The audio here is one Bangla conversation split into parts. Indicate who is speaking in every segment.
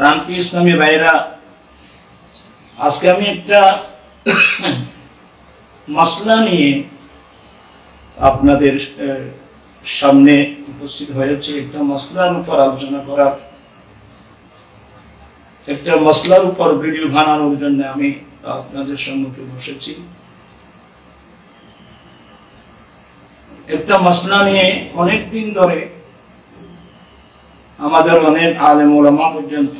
Speaker 1: প্রান্তীয় ইসলামী ভাইরা, আজকে আমি একটা মাসলা নিয়ে আপনাদের সামনে উপস্থিত হয়েছে। একটা মাসলার উপর আলোচনা করার, একটা মাসলার উপর ভিডিও বানানোর জন্য আমি আপনাদের সম্মুখে বসেছি। একটা মাসলা নিয়ে অনেক দিন ধরে আমাদের অনেক আলেম ওলামা পর্যন্ত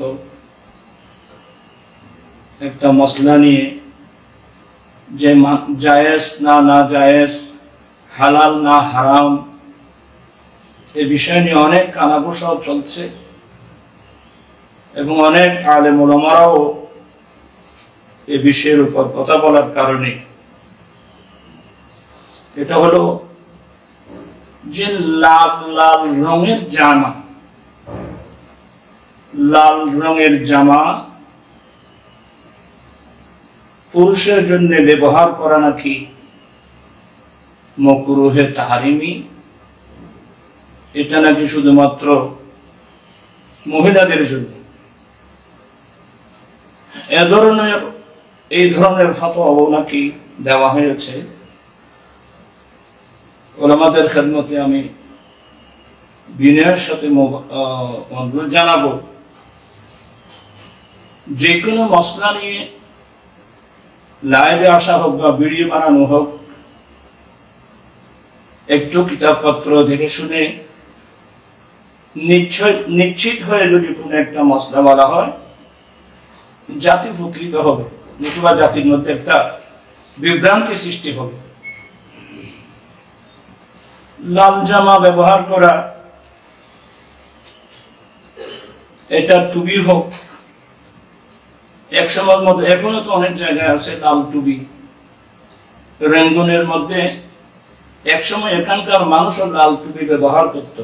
Speaker 1: একটা মাসলা নিয়ে যে জায়েজ না না জায়েজ, হালাল না হারাম, এই বিষয় নিয়ে অনেক কানাঘুষা চলছে এবং অনেক আলেম ওলামারাও এই বিষয়ের উপর কথা বলার কারণে এটা হলো যে লাল লাল রঙের জামা, লাল রঙের জামা পুরুষের জন্য ব্যবহার করা নাকি মাকরুহে তাহরিমি, এটা নাকি শুধুমাত্র মহিলাদের জন্য। এই ধরনের ফতোয়াও নাকি দেওয়া হয়েছে। ওলামাদের খেদমতে আমি বিনয়ের সাথে অনুরোধ জানাবো, যে কোনো মসলা নিয়ে লাইভে আসা হোক বা ভিডিও বানানো হোক, একটু কিতাবপত্র দেখে শুনে নিশ্চিত হয়ে যদি কোনো একটা মসলা বলা হয়, জাতি উপকৃত হবে, নতুবা জাতির মধ্যে একটা বিভ্রান্তি সৃষ্টি হবে। লাল জামা ব্যবহার করা, এটা টুপি হোক, এক সময়ের মধ্যে এখনো তো অনেক জায়গায় আছে লাল টুপি, রেঙ্গুনের মধ্যে এক সময় এখানকার মানুষও লাল টুপি ব্যবহার করত।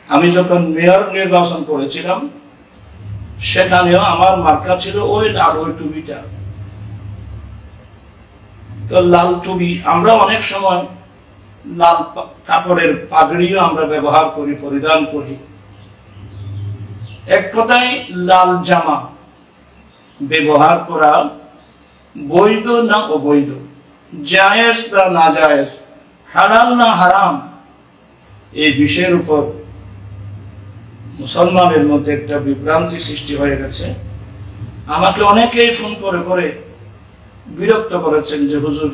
Speaker 1: আমি যখন মেয়র নির্বাচন করেছিলাম, সেখানেও আমার মার্কা ছিল ওই লাল ওই টুপিটা। তো লাল টুপি আমরা অনেক সময় লাল কাপড়ের পাগড়িও আমরা ব্যবহার করি, পরিধান করি। এক কথায় লাল জামা ব্যবহার করা বৈধ না অবৈধ, জায়েজ না না জায়েজ, হালাল না হারাম, এই বিষয়ের উপর মুসলমানের মধ্যে একটা বিভ্রান্তি সৃষ্টি হয়ে গেছে। আমাকে অনেকেই ফোন করে করে বিরক্ত করেছেন যে হুজুর,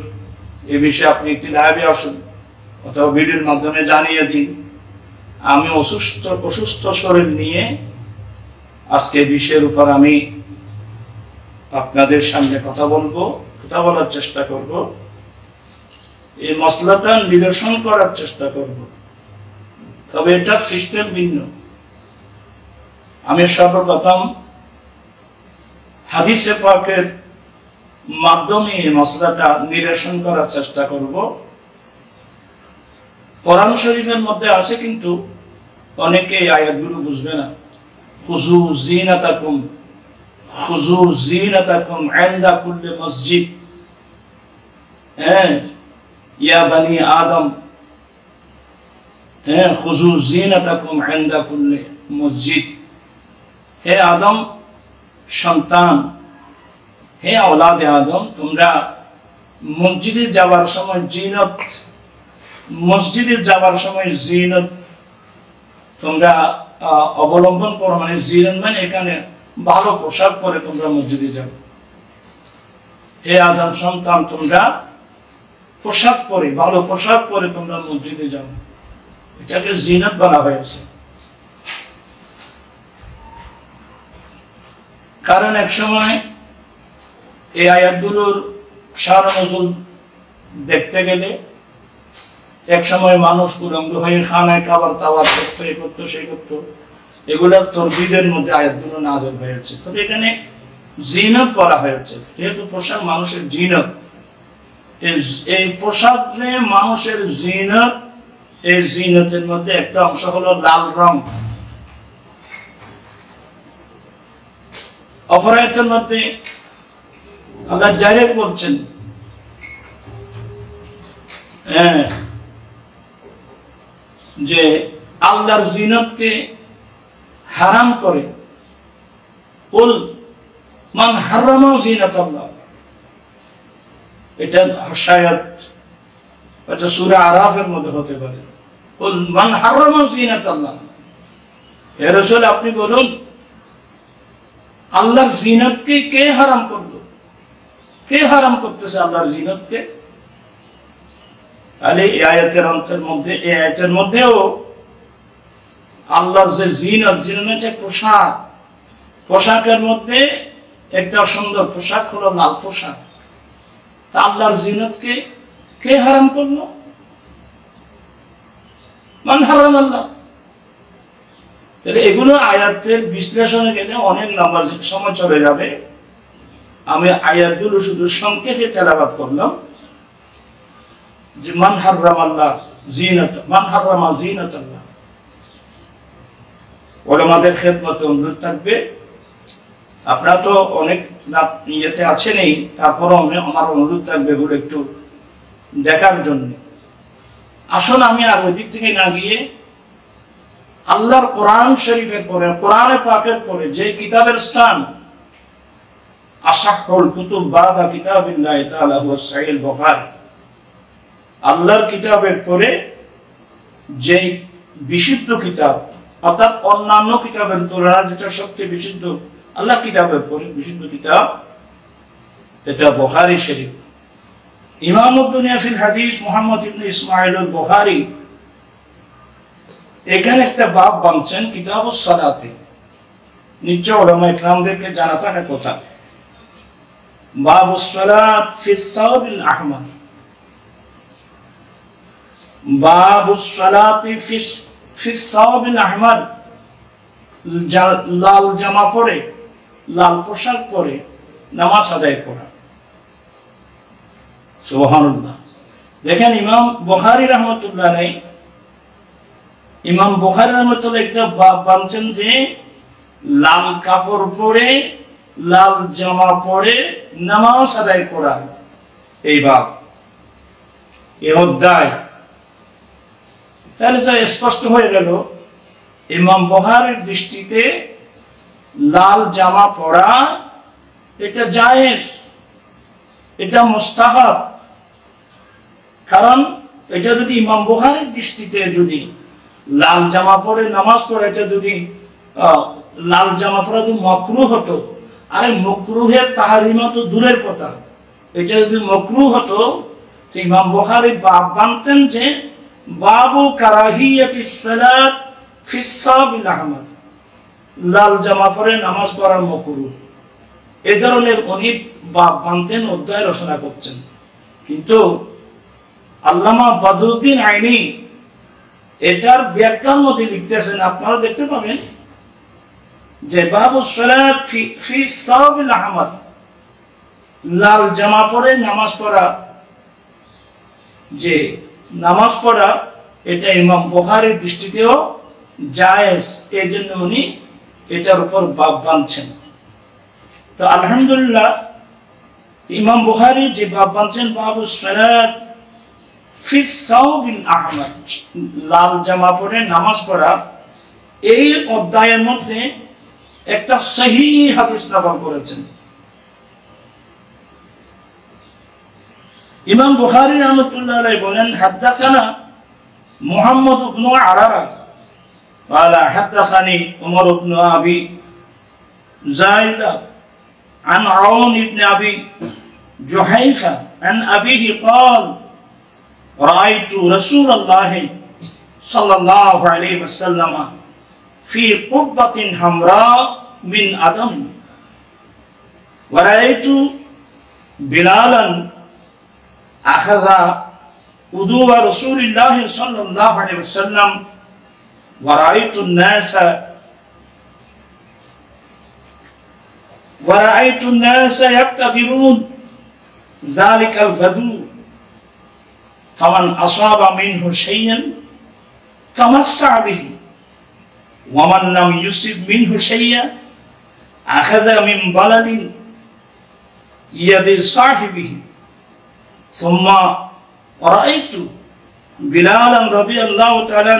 Speaker 1: এই বিষয়ে আপনি একটি লাইভে আসুন অথবা ভিডিওর মাধ্যমে জানিয়ে দিন। আমি অসুস্থ শরীর নিয়ে আজকে বিষয়ের উপর আমি আপনাদের সামনে কথা বলার চেষ্টা করব, এই মসলাটা নিরসন করার চেষ্টা করব। তবে এটা সিস্টেম ভিন্ন। আমি সর্বপ্রথম হাদিসে পাকের মাধ্যমে এই মসলাটা নিরসন করার চেষ্টা করব। কোরআন শরীফের মধ্যে আছে, কিন্তু অনেকে এই আয়াতগুলো বুঝবে না। খুযু যিনাতাকুম ইনদা কুল্লি মসজিদ, ইয়া বনি আদম, খুযু যিনাতাকুম ইনদা কুল্লি মসজিদ, হে আদম সন্তান, হে আওলাদে আদম, তোমরা মসজিদে যাওয়ার সময় জিনত তোমরা অবলম্বন করো। মানে জিনত মানে এখানে ভালো পোশাক পরে তোমরা মসজিদে যাও। হে আদম সন্তান, তোমরা পোশাক পরে, ভালো পোশাক পরে তোমরা মসজিদে যাও। এটাকে জিনত বলা হয়েছে। কারণ এক সময় এই আয়াতগুলোর সারা নজুল দেখতে গেলে এক সময় মানুষ উলঙ্গ হয়ে খানায় খাবার তাওয়ার করতো, এ করতো, সেই করতো। এগুলোর তরবিদের মধ্যে আয়াতগুলো নাযিল হয়েছে। তবে এখানে জিনত বলা হয়েছে, যেহেতু পোশাক মানুষের জিনত। এই পোশাক যে মানুষের জিনত, এই জিনতের মধ্যে একটা অংশ হলো লাল রং। অপরায়তের মধ্যে আল্লাহ ডাইরেক্ট বলছেন, যে আল্লাহর জিনতকে হারাম করে। কুল মান হারামা জিনাতাল্লাহ, এটা শায়াত এটা সূরা আরাফের মধ্যে হতে পারে। কুল মান হারামা জিনাতাল্লাহ, হে রাসূল আপনি বলুন আল্লাহর জিনাতকে কে হারাম করলো? কে হারাম করতেছে আল্লাহর জিনাতকে? তাহলে এই আয়াতের মধ্যেও আল্লাহর যে জিনত, জিনতের পোশাক, পোশাকের মধ্যে একটা সুন্দর পোশাক হলো লাল পোশাক। তা আল্লাহর জিনতকে কে হারাম করলো? মান হারাম আল্লাহ। তাহলে এগুলো আয়াতের বিশ্লেষণে গেলে অনেক লম্বা সময় চলে যাবে। আমি আয়াতগুলো শুধু সংক্ষেপে তেলাওয়াত করলাম যে মান হারাম আল্লাহ জিনাত, মান হারামা জিনাত আল্লাহ। ওলামাদের খেদমতে অনুরোধ থাকবে, আপনারা তো অনেক ইয়েতে আছেনই, তারপরও আমার অনুরোধ থাকবে এগুলো একটু দেখার জন্য। আসুন আমি আর ওই দিক থেকে না গিয়ে আল্লাহর কোরআন শরীফের পরে, কোরআনে পাকের পরে যে কিতাবের স্থান আসাহুল কুতুব বাদা কিতাবিল্লাহি তাআলা হুয়া সহিহ বুখারী, আল্লাহর কিতাবের পরে যে বিশুদ্ধ কিতাব, অর্থাৎ অন্যান্য কিতাবের তুলনায় যেটা সবচেয়ে বিশুদ্ধ, আল্লাহ কিতাবের পরে বিশুদ্ধ কিতাব এটা বুখারী শরীফ। ইমাম উদ-দুনিয়া ফিল হাদিস মুহাম্মদ ইবনে ইসমাঈল আল-বুখারী এখানে একটা বাব বাঁধছেন কিতাবুস সালাতে। নিশ্চয় উলামায়ে কেরামদেরকে জানা থাকার কথা। বাবুস সালাত ফিস সাওবিল আহমার, বাবুস সালাতি ফিস সাওবিল আহমার, লাল জামা পরে, লাল পোশাক পরে নামাজ আদায় করা। সুবহানাল্লাহ। দেখেন ইমাম বুখারী রাহমাতুল্লাহ আলাইহি, ইমাম বুখারী রাহমাতুল্লাহ একটা বাব বানছেন যে লাল কাপড় পরে, লাল জামা পরে নামাজ আদায় করা, এই বাব, এই অধ্যায়। তাহলে যা স্পষ্ট হয়ে গেল ইমাম বুখারীর দৃষ্টিতে লাল জামা পরা এটা জায়েজ, এটা মুস্তাহাব। কারণ এটা যদি ইমাম বুখারীর দৃষ্টিতে যদি লাল জামা পরে নামাজ পড়া, এটা যদি লাল জামা পরা যদি মাকরুহ হতো, আরে মাকরুহের তাহরিমা তো দূরের কথা, এটা যদি মাকরুহ হতো তো ইমাম বুখারী বাব বানতেন যে বাবু কারাহিয়াতিস সালাত ফিস সাওবিল আহমার, লাল জামা পরে নামাজ পড়া মাকরুহ। এই ধরনের উনি বাব বানতেন, অধ্যায় রচনা করছেন। কিন্তু আল্লামা বদরুদ্দিন আইনি এটার ব্যাখ্যার মধ্যে লিখতেছেন, আপনারা দেখতে পাবেন যে বাবুস সালাত ফিস সাওবিল আহমার, লাল জামা পরে নামাজ পড়া, যে নামাজ পড়া এটা ইমাম বুখারীর দৃষ্টিতেও জায়েজ, এই জন্য উনি এটার উপর বাব বানছেন। তো আলহামদুলিল্লাহ ইমাম বুখারী যে বাব বানছেন বাবুস সালাত ফিস সাওবিল আহমার, লাল জামা পরে নামাজ পড়া, এই অধ্যায়ের মধ্যে একটা সহিহ হাদিস নকল করেছেন। ইমাম বুখারী রাহমাতুল্লাহ আলাইহি বলেন হাদাসানা মুহাম্মদ ইবনে আরারা قال حدثني عمر بن ابي زايدة عن عون بن ابي جحيفة عن ابيه قال رأيت رسول الله صلى الله عليه وسلم في قبة حمراء من أدم ورأيت بلالا أخذ وضوء رسول الله صلى الله عليه وسلم ورأيت الناس يبتغرون ذلك الغدو فمن أصاب منه شيئا تمسع به ومن لم يصب منه شيئا أخذ من بلل يد صاحبه ثم رأيت بلالا رضي الله تعالى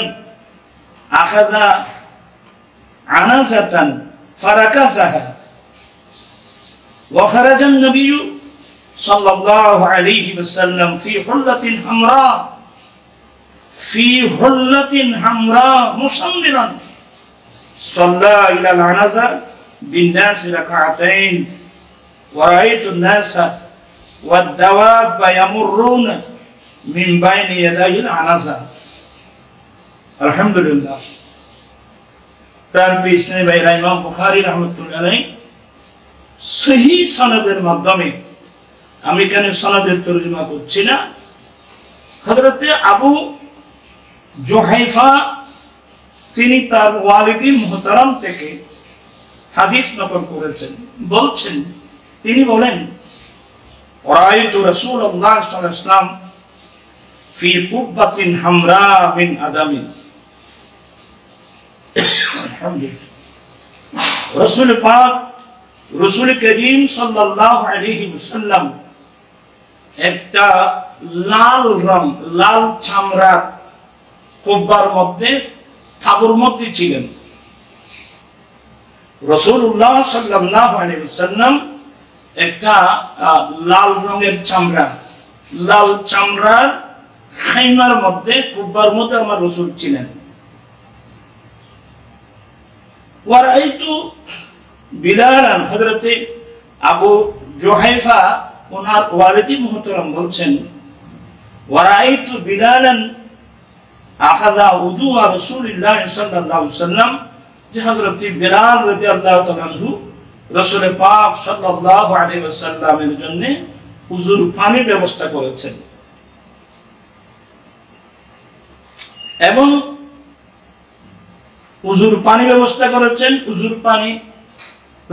Speaker 1: أخذ আনাজাতান ফারাকাসাহা ওয়া খারাজা আন-নবী সাল্লাল্লাহু আলাইহি ওয়াসাল্লাম ফি হুল্লাতিন হামরা মুসাম্মিরান সাল্লা ইলা আল-আনাজা বিন-নাস রাকাতাইন ওয়া রাআইতু আন-নাসা ওয়াদ-দাওয়াব ইয়ামুররুনা মিন বাইনি ইয়াদাই আল-আনাজা। আলহামদুলিল্লাহ। প্রাণপ্রিয় ইসলামী ভাইরা, ইমাম বুখারী রাহমাতুল্লাহ আলাইহি সহিহ সনদের মাধ্যমে, আমি এখানে সনদের তরজমা করছি না, হযরত আবু জুহাইফা তিনি তার ওয়ালিদি মুহতারাম থেকে হাদিস নকল করেছেন। বলছেন, তিনি বলেন, রাআইতু রাসূলুল্লাহ সাল্লাল্লাহু আলাইহি ওয়াসাল্লাম ফি কুব্বাতিন হামরা মিন আদামিন। রাসূল পাক, রাসূল করিম সাল্লাল্লাহু আলাইহি ওয়াসাল্লাম একটা লাল চামড়া কুব্বার মধ্যে, তাঁবুর মধ্যে ছিলেন। রাসূলুল্লাহ সাল্লাল্লাহু আলাইহি ওয়াসাল্লাম একটা লাল রঙের চামড়া, লাল চামড়ার খাইমার মধ্যে, কুব্বার মধ্যে আমার রাসূল ছিলেন। ওয়া রাআইতু বিলালান, হযরত আবু জুহাইফা ওনার ওয়ালিদি মুহতারাম বলছেন, ওয়া রাআইতু বিলালান আখাযা উযু রাসূলিল্লাহ সাল্লাল্লাহু আলাইহি ওয়াসাল্লাম, যে হযরত বিলাল রাদিয়াল্লাহু তাআলা আনহু রাসূল পাক সাল্লাল্লাহু আলাইহি ওয়াসাল্লামের জন্য উযুর পানি ব্যবস্থা করেছেন। এবং উযুর পানি ব্যবস্থা করেছেন, উযুর পানি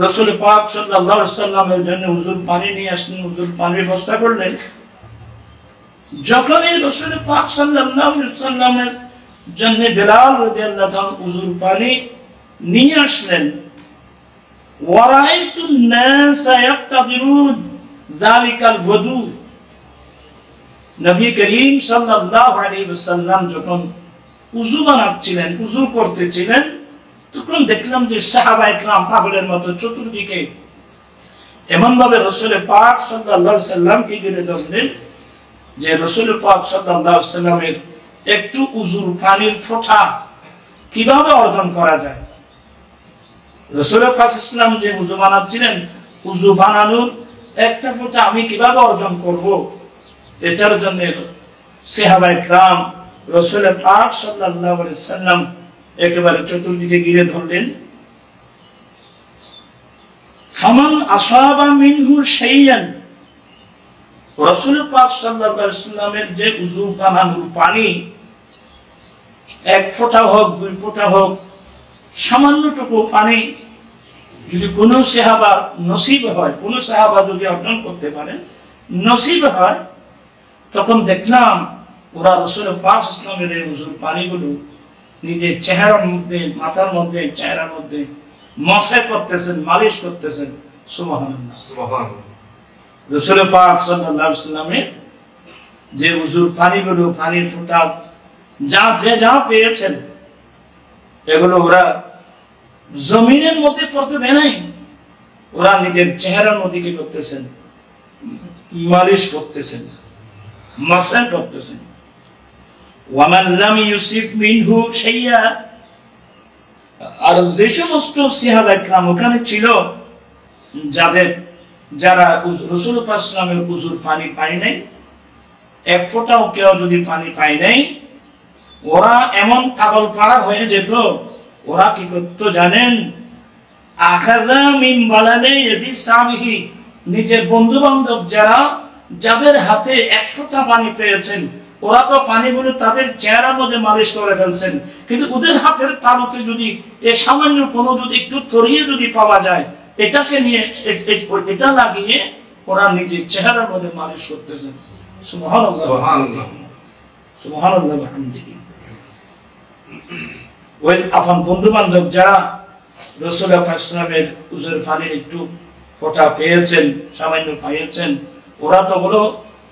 Speaker 1: রাসূল পাক সাল্লাল্লাহু আলাইহি ওয়াসাল্লামের জন্য উযুর পানি নিয়ে আসলেন, উযুর পানি ব্যবস্থা করলেন। যখনই রাসূল পাক সাল্লাল্লাহু আলাইহি ওয়াসাল্লামের জন্য বিলাল রাদিয়াল্লাহু তাআলা উযুর পানি নিয়ে আসলেন, ওয়া রাআইতুন নাসা ইয়াক্তাদিরুন যালিকাল ওযু, নবী করিম সাল্লাল্লাহু আলাইহি ওয়াসাল্লাম যখন উযু বানাচ্ছিলেন, উযু করতেছিলেন, তখন দেখলাম যে সাহাবায়ে কেরাম পাগলের মতো চতুর্দিকে এমন ভাবে রাসূল পাক সাল্লাল্লাহু আলাইহি ওয়াসাল্লামকে ঘিরে ধরলেন যে রাসূল পাক সাল্লাল্লাহু আলাইহি ওয়াসাল্লামের একটু উযুর পানির ফোঁটা কিভাবে অর্জন করা যায়। রাসূল পাক সাল্লাল্লাহু আলাইহি ওয়াসাল্লাম যে উযু বানাচ্ছিলেন, উযু বানানোর একটা ফোঁটা আমি কিভাবে অর্জন করব, এটার জন্য সাহাবায়ে কেরাম রাসূল পাক সাল্লাল্লাহু আলাইহি ওয়াসাল্লাম একেবারে চতুর্দিকে ঘিরে ধরলেন। ফামান আসাবা মিনহু শাইয়ান, রাসূল পাক সাল্লাল্লাহু আলাইহি ওয়াসাল্লামের যে উযু বানানোর পানি, এক ফোঁটা হোক, দুই ফোঁটা হোক, সামান্যটুকু পানি যদি কোনো সাহাবা নসিব হয়, কোনো সাহাবা যদি অর্জন করতে পারেন, নসিব হয়, তখন দেখলাম ওরা রাসূল পাক সাল্লাল্লাহু আলাইহি ওয়াসাল্লামের এই উযুর পানিগুলো নিজের চেহারার মধ্যে, মাথার মধ্যে, চেহারার মধ্যে মসা করতেছেন, মালিশ করতেছেন। সুবহানাল্লাহ, সুবহানাল্লাহ। রাসূল পাক সাল্লাল্লাহু আলাইহি ওয়াসাল্লামের যে উযুর পানিগুলো, পানির ফোঁটা যা পেয়েছেন, এগুলো ওরা জমিনের মধ্যে পড়তে দেয় নাই, ওরা নিজের চেহারার মধ্যে কি করতেছেন, মালিশ করতেছেন, মসা করতেছেন। ওয়ামান লাম ইউসিব মিনহু শাইয়া, আর যে সমস্ত সাহাবায়ে কেরাম ওখানে ছিল যারা রাসূল পাক সাল্লাল্লাহু আলাইহি ওয়াসাল্লামের উযুর পানি পায় নাই, এক ফোঁটাও কেউ যদি পানি পায় নাই, ওরা এমন পাগল পাড়া হয়ে যেত, ওরা কি করত জানেন, আখাযা মিন বালালি ইয়াদি সাবিহি, নিজের বন্ধু বান্ধব যাদের হাতে এক ফোঁটা পানি পেয়েছেন, ওরা তো পানিগুলো তাদের চেহারার মধ্যে মালিশ করে ফেলছেন, কিন্তু ওদের হাতের তালুতে যদি এই সামান্য কোনো যদি একটু তরিয়ে যদি পাওয়া যায়, এটাকে নিয়ে এটা লাগিয়ে ওরা নিজের চেহারার মধ্যে মালিশ করতেছেন। সুবহানাল্লাহ, সুবহানাল্লাহ, সুবহানাল্লাহ ওয়া বিহামদিহি। ওই আপন বন্ধু বান্ধব যারা রাসূল পাক সাল্লাল্লাহু আলাইহি ওয়াসাল্লামের উযুর পানির একটু ফোঁটা পেয়েছেন, সামান্য পেয়েছেন, ওরা তো বলো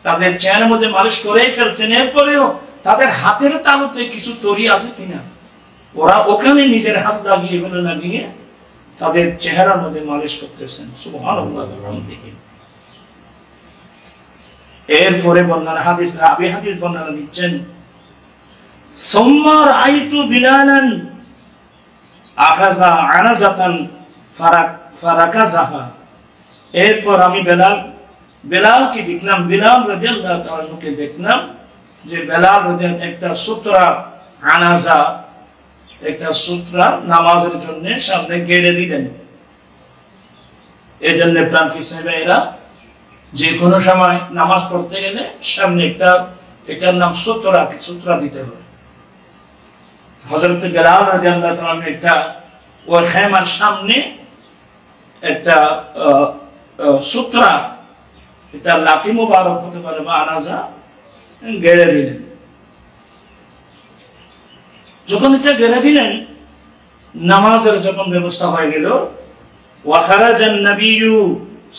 Speaker 1: তাদের চেহারার মধ্যে মালিশ করেই ফেলছেন, এরপরেও তাদের হাতের তালুতে কিছু তরি আছে কিনা ওরা ওখানে নিজের হাত লাগিয়ে তাদের চেহারার মধ্যে মালিশ করতেছেন। সুবহানাল্লাহ। এরপরে বর্ণনা হাদিস বর্ণনা দিচ্ছেন, সুম্মা রাআইতু বিলালান আখাযা আনাজাতান ফারাকাযাহা। এরপর আমি বেলালকে দেখলাম, বেলাল রাদিয়াল্লাহু তাআলা কে দেখলাম যে বেলাল রাদিয়াল্লাহু একটা সূত্রা আনাজা, একটা সূত্রা নামাজের জন্য সামনে গেড়ে দিলেন। এই জন্য প্রাণ এরা যে কোনো সময় নামাজ পড়তে গেলে সামনে এটার নাম সূত্রা দিতে হবে। হযরত বেলাল রাদিয়াল্লাহু তাআলা একটা ওই খেমার সামনে একটা সূত্রা, এটা লাঠি মুবারক হতে পারে বা আনাজা, গেড়ে দিলেন। যখন এটা গেড়ে দিলেন, নামাজের যখন ব্যবস্থা হয়ে গেল, ওয়া খারাজান নবিয়্যু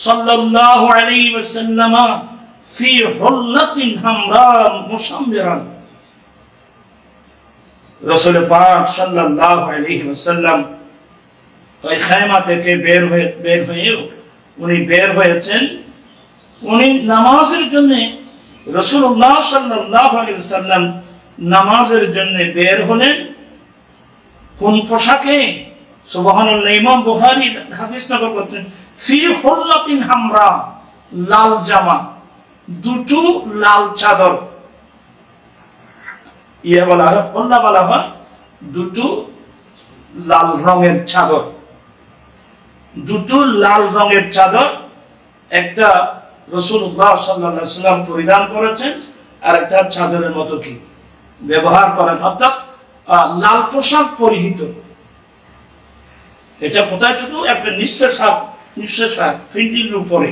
Speaker 1: সাল্লাল্লাহু আলাইহি ওয়াসাল্লাম ফি হুল্লাতিন হামরা মুসাম্মিরান। রাসূল পাক সাল্লাল্লাহু আলাইহি ওয়াসাল্লাম ওই খায়মা থেকে বের হয়ে উনি বের হয়েছেন। উনি নামাজের জন্য, রাসূলুল্লাহ সাল্লাল্লাহু আলাইহি ওয়াসাল্লাম নামাজের জন্য বের হলেন কোন পোশাকে? সুবহানাল্লাহ। ইমাম বুখারী হাদিস নকল করছেন, ফি হুল্লাতিন হামরা, লাল জামা, দুটো লাল চাদর। বলা হয় হুল্লা, বলা হয় দুটো লাল রঙের চাদর। দুটো লাল রঙের চাদর, একটা রাসূলুল্লাহ সাল্লাল্লাহু আলাইহি ওয়াসাল্লাম পরিধান করেছেন, আর একটা চাদরের মতো কি ব্যবহার করেন, অর্থাৎ লাল পোশাক পরিহিত। এটা কোথায় টুকু? একটা নিঃশ্বাস ফিন্ডির উপরে।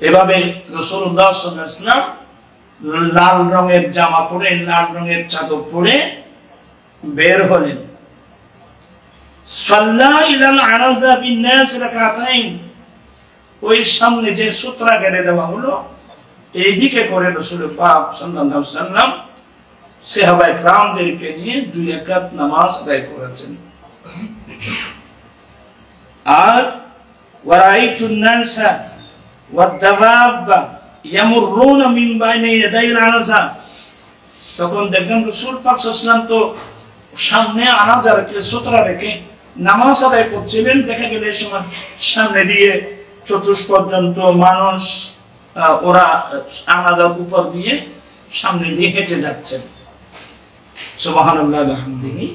Speaker 1: এভাবে রাসূলুল্লাহ সাল্লাল্লাহু আলাইহি ওয়াসাল্লাম লাল রঙের জামা পরে, লাল রঙের চাদর পরে বের হলেন। সাল্লা ইলাল আনাজা বিন্নাস রাকাতাইন, ওই সামনে যে সূত্রা গেড়ে দেওয়া হলো, এইদিকে করে রাসূল পাক সাল্লাল্লাহু আলাইহি ওয়াসাল্লাম সাহাবায়ে কেরামদেরকে নিয়ে 2 রাকাত নামাজ আদায় করেছেন। আর ওয়ারাইতুন নাসা ওয়াদ দাওয়াবা ইয়ামুরুনা মিন বাইনি ইয়াদাইল আনাজা। তখন দেখলাম রাসূল পাক সাল্লাল্লাহু আলাইহি ওয়াসাল্লাম তো সামনে আনাজা রেখে, সূত্রা রেখে নামাজ আদায় করছিলেন। দেখা গেল এই সময় সামনে দিয়ে চতুষ্পর্যন্ত মানুষ ওরা আনাজার উপর দিয়ে সামনে দিয়ে হেঁটে যাচ্ছেন। সুবহানাল্লাহ আলহামদুলিল্লাহ।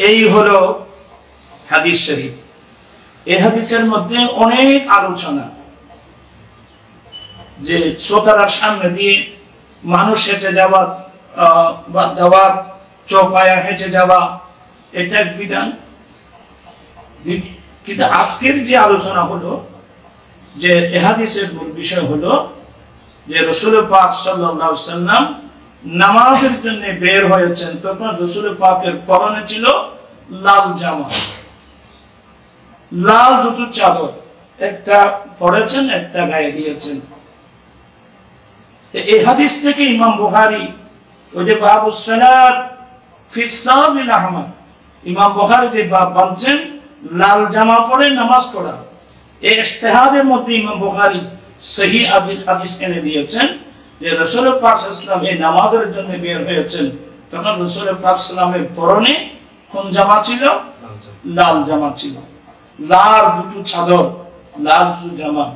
Speaker 1: এই হলো হাদিস শরীফ। এই হাদিসের মধ্যে অনেক আলোচনা, যে শ্রোতার সামনে দিয়ে মানুষ হেঁটে যাওয়া বা দেওয়ার চৌপায়া হেঁটে যাওয়া, এটা এক বিধান। কিন্তু আজকের যে আলোচনা হলো, যে এই হাদিসের মূল বিষয় হলো যে রাসূল পাক সাল্লাল্লাহু আলাইহি ওয়াসাল্লাম নামাজের জন্য বের হয়েছেন। তখন রাসূল পাকের পরনে ছিল লাল জামা, লাল দুটো চাদর, একটা পরেছেন, একটা গায়ে দিয়েছেন। এই হাদিস থেকে ইমাম বুখারী ওই যে বাবুস সালাত ফি সাবিল আহমদ, ইমাম বুখারী যে বাব বাঁধছেন লাল জামা পরে নামাজ পড়া, এই ইজতিহাদের মধ্যে ইমাম বুখারী সহিহ হাদিস এনে দিয়েছেন যে রাসূল পাক সাল্লাল্লাহু আলাইহি ওয়াসাল্লাম এই নামাজের জন্য বের হয়েছেন। তখন রাসূল পাক সাল্লাল্লাহু আলাইহি ওয়াসাল্লামের পরনে কোন জামা ছিল? লাল জামা ছিল। লাল দুটো চাদর, লাল দুটো জামা,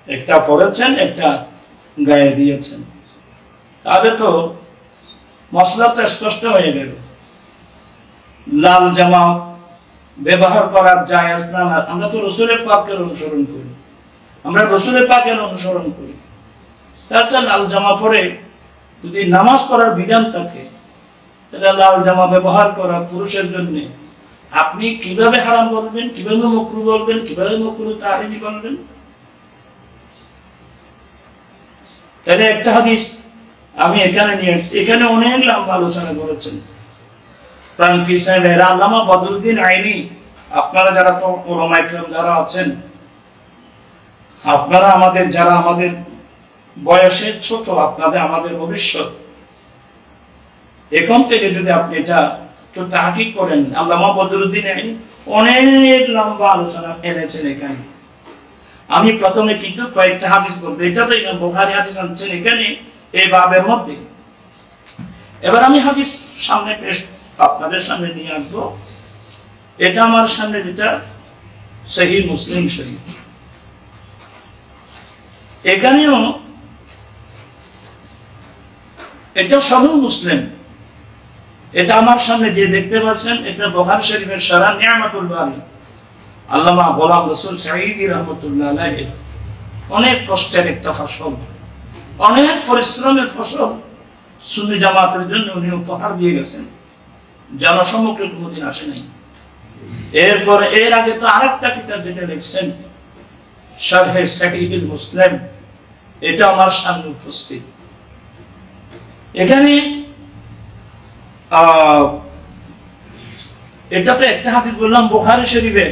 Speaker 1: একটা পরেছেন, একটা গায়ে দিয়েছেন। তাহলে তো মশলাটা স্পষ্ট হয়ে গেল। লাল জামা ব্যবহার করা জায়েজ না? আমরা তো রাসূলের পাকের অনুসরণ করি, আমরা রাসূলের পাকের অনুসরণ করি। তাহলে লাল জামা পরে যদি নামাজ পড়ার বিধান থাকে, তাহলে লাল জামা ব্যবহার করা পুরুষের জন্য আপনি কিভাবে হারাম বলবেন, কিভাবে মাকরুহ বলবেন, কিভাবে মাকরুহ তাহরিমি বলবেন? তাহলে একটা হাদিস আমি এখানে নিয়ে আসছি, এখানে অনেক লম্বা আলোচনা করেছেন প্রাণপ্রিয় সাহেবেরা, আল্লামা বদরুদ্দিন আইনি, আপনারা যারা তো উলামা ইকরাম যারা আছেন, আপনারা আমাদের যারা আমাদের বয়সে ছোট, আপনাদের আমাদের ভবিষ্যৎ, এখন থেকে যদি আপনি এটা তো তাহকিক করেন, আল্লামা বদরুদ্দিন অনেক লম্বা আলোচনা এনেছেন এখানে। আমি প্রথমে কিন্তু কয়েকটা হাদিস বলবো, এটা তো ইমাম বুখারী হাদিস আনছেন এখানে এই বাবের মধ্যে। এবার আমি হাদিস সামনে পেশ আপনাদের সামনে নিয়ে আসবো। এটা আমার সামনে যেটা সহিহ মুসলিম শরীফ, এখানেও এটা সহিহ মুসলিম, এটা আমার সামনে যে দেখতে পাচ্ছেন এটা বুখারী শরীফের শারহ নিয়ামাতুল বারী আল্লামা গোলাম রসুল সাঈদী রাহমাতুল্লাহ আলাইহি অনেক কষ্টের একটা ফসল, অনেক পরিশ্রমের ফসল সুন্নি জামাতের জন্য উনি উপহার দিয়ে গেছেন, জনসম্মুখে কোনোদিন আসে নাই। এরপর এর আগে তো আরেকটা কিতাব যেটা লিখছেন শারহে সহিহুল মুসলিম, এটা আমার সামনে উপস্থিত। এখানে এটা তো একটা হাদিস বললাম বুখারী শরীফে।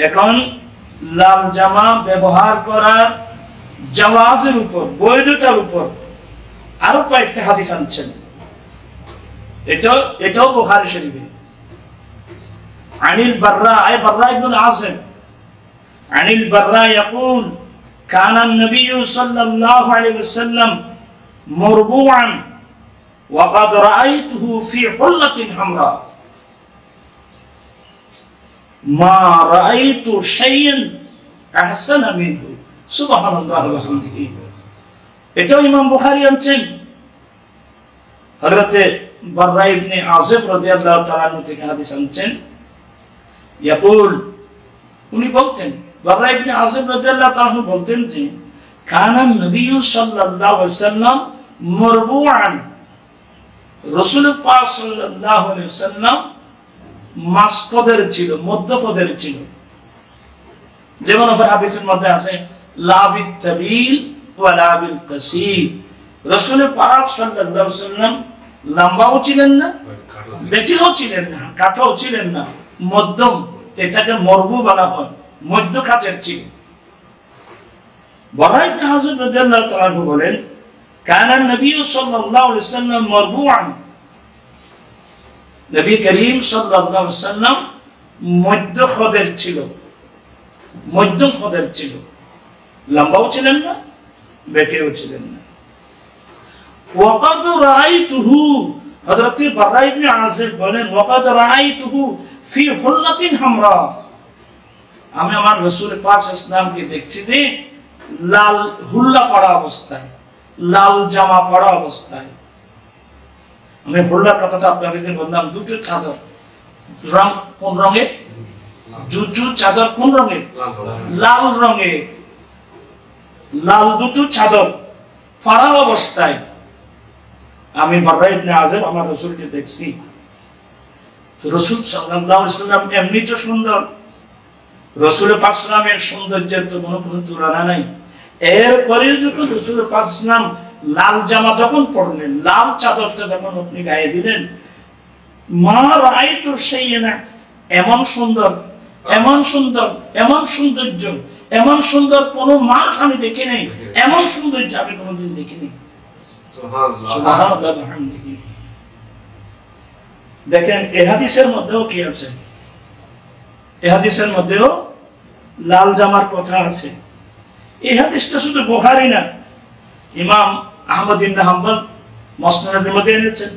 Speaker 1: এখন লাল জামা ব্যবহার করার জাওয়াজের উপর, বৈধতার উপর আরো কয়েকটা হাদিস আনছেন, এটাও বুখারী শরীফে। আনিল বাররা ইবনে আযিম আনিল বাররা ইয়াকুল কানা an-nabiy sallallahu alayhi wasallam marbu'an wa qad ra'aytuhu fi hullatin hamra মা রাআইতু শাইআন আহসানা মিনহু সুবহানাল্লাহি ওয়া বিহামদিহি। এটা ইমাম বুখারী আনছেন হযরতে বাররা ইবনে আযিব রাদিয়াল্লাহু তাআলা আনহু থেকে হাদিস আনছেন। ইয়াকুল, উনি বলতেন, বাররা ইবনে আযিব রাদিয়াল্লাহু তাআলা আনহু বলতেন যে কানা নবী সাল্লাল্লাহু আলাইহি ওয়াসাল্লাম মারবুআন, রাসূল পাক সাল্লাল্লাহু আলাইহি ওয়াসাল্লাম মাসপদের ছিল, মধ্যপদের ছিল। যেমন হাদিসের মধ্যে আছে লাবিত তাবিল ওয়া লাবিল কাসীর, রাসূল পাক সাল্লাল্লাহু আলাইহি ওয়াসাল্লাম লম্বাও ছিলেন না, বেটিও ছিলেন না, কাটাও ছিলেন না, মধ্যম, এটাকে মরবু বলা হয়, মধ্য কাটের ছিল। বাররা ইবনে আযিব রাদিয়াল্লাহু তাআলা আনহু বলেন কানা নবী সাল্লাল্লাহু আলাইহি ওয়াসাল্লাম মারবুআন, নবী করিম সাল্লাল্লাহু আলাইহি ওয়াসাল্লাম মধ্য খদের ছিল, মধ্যম খদের ছিল, লম্বাও ছিলেন না, বেটেও ছিলেন না। ওয়াকাদ রাআইতুহু, হযরত বাররা ইবনে আযিব বলেন ওয়াকাদ রাআইতুহু ফি হুল্লাতিন হামরা, আমি আমার রাসূল পাক সাল্লাল্লাহু আলাইহি ওয়াসাল্লামকে দেখছি যে লাল হুল্লা পরা অবস্থায়, লাল জামা পরা অবস্থায়। আমি হুল্লার কথাটা আপনাদেরকে বললাম, দুটো চাদর, রং কোন রঙের? দুটো চাদর কোন রঙের? লাল রঙের, লাল দুটো চাদর পরা অবস্থায় আমি বাররা ইবনে আযিব আমার রাসূলকে দেখছি। তো রাসূল সাল্লাল্লাহু আলাইহি ওয়াসাল্লাম এমনি তো সুন্দর, রাসূল পাক সাল্লামের সৌন্দর্যের তো কোনো তুলনা নাই। এরপরে যখন রাসূল পাক সাল্লাম লাল জামা যখন পরলেন, লাল চাদরটা যখন আপনি গায়ে দিলেন, মা রাআইতু শাইআন, এমন সুন্দর, এমন সুন্দর, এমন সৌন্দর্য, এমন সুন্দর কোন মানুষ আমি দেখি নাই, এমন সৌন্দর্য আমি কোনোদিন দেখিনি। সুবহানাল্লাহ ওয়া বিহামদিহি। দেখেন এই হাদিসের মধ্যেও কি আছে, এই হাদিসের মধ্যেও লাল জামার কথা আছে। এই হাদিসটা শুধু বুখারী না, ইমাম আহমদ ইবনে হাম্বল মুসনাদের মধ্যে এনেছেন,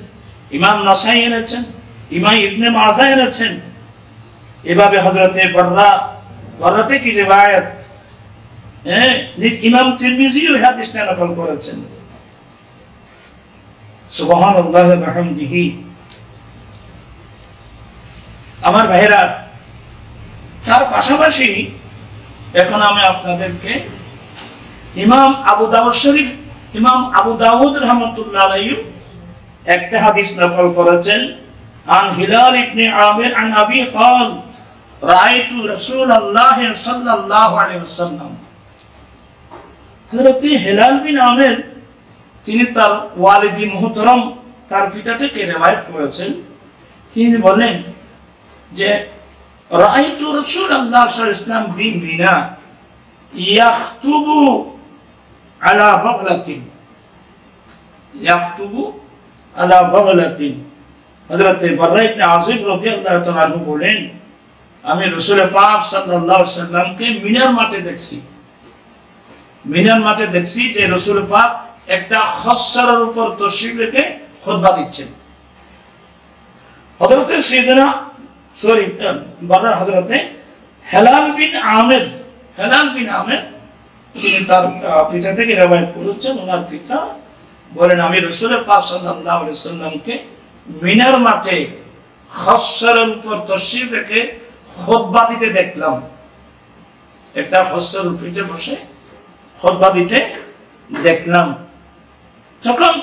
Speaker 1: ইমাম নাসাই এনেছেন, ইমাম ইবনে মাজা এনেছেন। এভাবে হযরতে বাররা থেকে রিওয়ায়াত, ইমাম তিরমিজিও এই হাদিসটা নকল করেছেন। সুবহানাল্লাহ ওয়া বিহামদিহি। আমার ভাইরা, তার পাশাপাশি এখন আমি আপনাদেরকে ইমাম আবু দাউদ শরীফ, ইমাম আবু দাউদ রাহমাতুল্লাহ আলাইহি একটা হাদিস নকল করেছেন। আন হিলাল ইবনে আমির আন আবি قال রাআইতু রাসূলুল্লাহ সাল্লাল্লাহু আলাইহি ওয়াসাল্লাম, হযরত হিলাল বিন আমির তিনি তার ওয়ালিদি মুহতারাম, তার পিতা থেকে রিওয়ায়াত করেছেন। তিনি বলেন যে রাআইতু রাসূলুল্লাহ সাল্লাল্লাহু আলাইহি ওয়াসাল্লাম বিমিনা ইয়াখতুবু আলা বাগলাতিন, ইয়াখতুবু আলা বাগলাতিন। হযরত বাররা ইবনে আযিব রাদিয়াল্লাহু তাআলা আনহু বলেন, আমি রাসূল পাক সাল্লাল্লাহু আলাইহি সাল্লামকে মিনার মাঠে দেখছি। মিনার মাঠে দেখছি যে রাসূল পাক একটা খচ্চরের উপর তশরিফ রেখে খুতবা দিচ্ছেন। হযরত সাইয়েদনা বাররা হযরতে হেলাল বিন আমির তিনি তার পিতা থেকে রিওয়ায়াত করেছেন। ওনার পিতা বলেন, আমি রাসূল পাক সাল্লাল্লাহু আলাইহি সাল্লামকে মিনার মাঠে খচ্চরের উপর তশরিফ রেখে খুতবা দিতে দেখলাম। একটা খচ্চরের পিঠে বসে খুতবা দিতে দেখলাম। তখন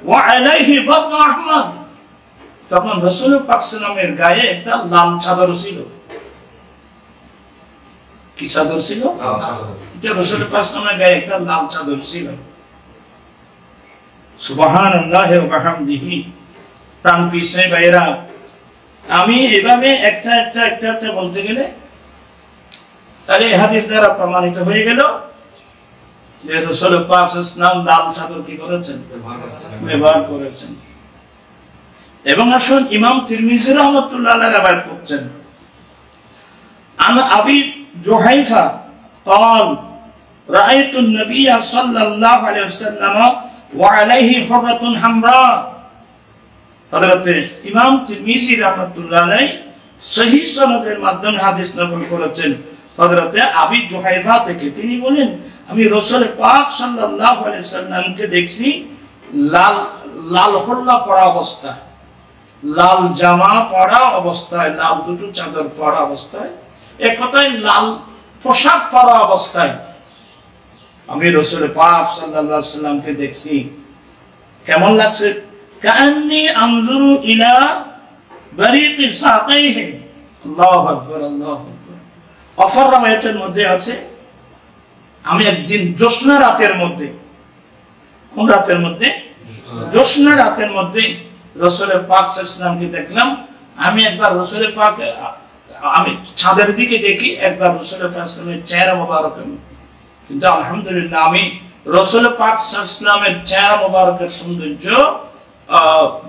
Speaker 1: ওয়ালাইহি বারদা আহমদ, তখন রাসূল পাক সাল্লামের গায়ে একটা লাল চাদর ছিল। কি চাদর ছিল? রাসূল পাক সাল্লামের গায়ে একটা লাল চাদর ছিল। সুবহানাল্লাহি ওয়া বিহামদিহি। প্রাণ পিছে ভাইরা, আমি এভাবে একটা বলতে গেলে তাহলে এই হাদিস দ্বারা প্রমাণিত হয়ে গেল যে রাসূল পাক সাল্লাল্লাহু লাল চাদর কি করেছেন? ব্যবহার করেছেন। এবং আসুন ইমাম তিরমিজি রাহমাতুল্লাহ আলাইহি রিওয়ায়াত করছেন, আন আবি জুহাইফা قال رأيت النبي صلى الله عليه وسلم وعليه حرة حمراء। হযরত ইমাম তিরমিজি রাহমাতুল্লাহ আলাইহি সহিহ সনদের মাধ্যমে হাদিস নকল করেছেন হযরত আবি জুহাইফা থেকে। তিনি বলেন, আমি রাসূল পাক সাল্লাল্লাহু আলাইহি সাল্লামকে দেখছি লাল হল্লা পরা অবস্থায়, লাল জামা পরা অবস্থায়, লাল দুটো চাদর পরা অবস্থায়, এক কথায় লাল পোশাক পরা অবস্থায় আমি রাসূল পাক সাল্লাল্লাহু আলাইহি সাল্লামকে দেখছি। কেমন লাগছে? কান্নি আনজুরু ইলা বারিকি সাকাইহি। আল্লাহু আকবার, আল্লাহু আকবার। অফর রাওয়ায়াতের মধ্যে আছে, আমি একদিন জ্যোৎস্না রাতের মধ্যে, কোন রাতের মধ্যে? জ্যোৎস্না রাতের মধ্যে রাসূল পাক সাল্লাল্লাহু আলাইহি সাল্লামকে দেখলাম। আমি একবার রাসূল পাক, আমি ছাদের দিকে দেখি, একবার রাসূল পাক সাল্লাল্লাহু আলাইহি সাল্লামের চেহারা মোবারক, কিন্তু আলহামদুলিল্লাহ আমি রাসূল পাক সাল্লাল্লাহু আলাইহি সাল্লামের চেহারা মোবারকের সৌন্দর্য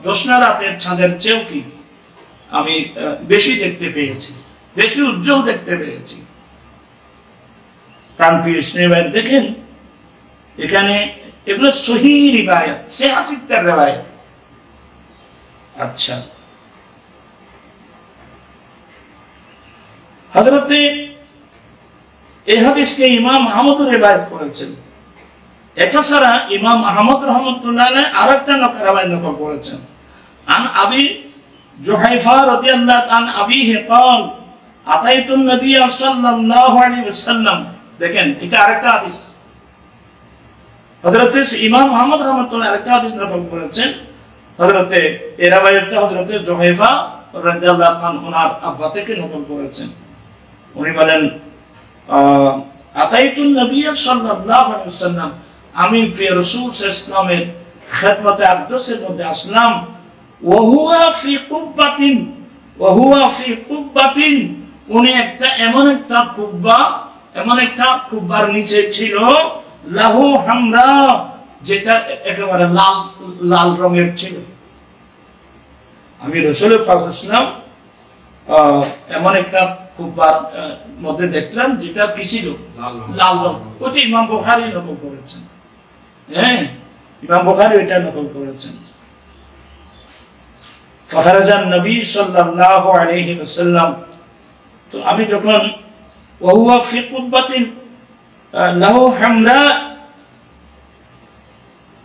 Speaker 1: জ্যোৎস্না রাতের চাঁদের চেয়েও কি আমি বেশি দেখতে পেয়েছি, বেশি উজ্জ্বল দেখতে পেয়েছি। প্রাণপ্রিয় ইসলামী ভাই, দেখেন এখানে এগুলো সহিহ রিওয়ায়াত, সিহাহ রিওয়ায়াত। আচ্ছা, হযরতে এই হাদিসকে ইমাম আহমদ রিওয়ায়াত করেছেন। এটা ছাড়া ইমাম আহমদ রাহমাতুল্লাহ আলাইহি আরেকটা রিওয়ায়াত নকল করেছেন। আন আবি জুহাইফা রাদিয়াল্লাহু আন আবিহি قال আতাইতু নবী সাল্লাল্লাহু আলাইহি ওয়াসাল্লাম। দেখেন এটা আরেকটা হাদিস। হযরতে ইমাম আহমদ রাহমাতুল্লাহ আরেকটা হাদিস নকল করেছেন। হযরতে এই রিওয়ায়াতটা হযরতে জুহাইফা রাদিয়াল্লাহু আনহু ওনার আব্বা থেকে নকল করেছেন। উনি বলেন, আতাইতু নবী সাল্লাল্লাহু আলাইহি ওয়াসাল্লাম, আমি প্রিয় রাসূল সাল্লাল্লাহু আলাইহি ওয়াসাল্লামের খিদমতে আকদাসের মধ্যে আসলাম। ওয়া হুয়া ফি কুব্বাতিন, উনি এমন একটা কুব্বার নিচে ছিল, লাহু হামরা, যেটা একেবারে লাল রঙের ছিল। আমি রাসূল পাক সাল্লাল্লাহু আলাইহি ওয়াসাল্লাম এমন একটা কুব্বার মধ্যে দেখলাম যেটা কি ছিল? লাল রং। ওটি ইমাম বুখারী নকল করেছেন। হ্যাঁ, ইমাম বুখারী এটা নকল করেছেন। ফাখারাজান নবী সাল্লাল্লাহু আলাইহি ওয়াসাল্লাম, তো আমি যখন ওয়া হুয়া ফি কুব্বাতিন লাহু হামরা,